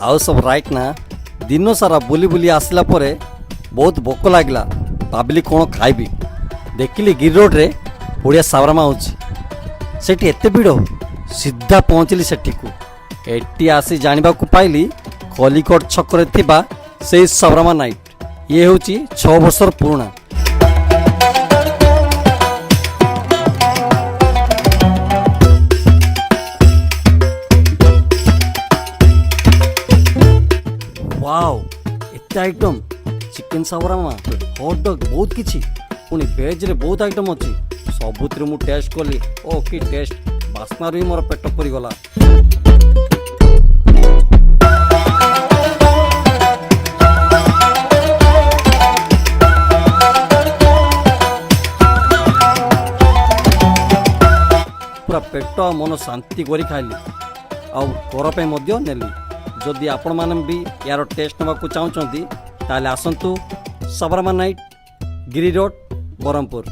आउ सब राइट ना। दिन सारा बुली बुली आसला परे बहुत भोक लागला। भाविली कौन खाइबी। देखिली गिर रोड रे बढ़िया सावरामा होची। सेठी एते भिड़ सीधा पहुँचली सेठी को। एटी आसी जानिबा को पाइली कलिकोट छकरे थिबा से सावरामा नाइट। ये होची 6 वर्षर पुराना। वाओ एते आइटम चिकन सावरामा हॉट डॉग बहुत किछि पुनी वेज रे बहुत आइटम अछि। सबुतिर मु टेस्ट कली। ओ की टेस्ट बास्ना रे मोर पेट परी गला। पूरा पेट मन शांति करी खाइली आ घर पे मध्य नेली। जदि आपण माने भी यार टेस्ट नवा को चाहूचंती ताले आसंतु सावरामा नाइट गिरी रोड ब्रह्मपुर।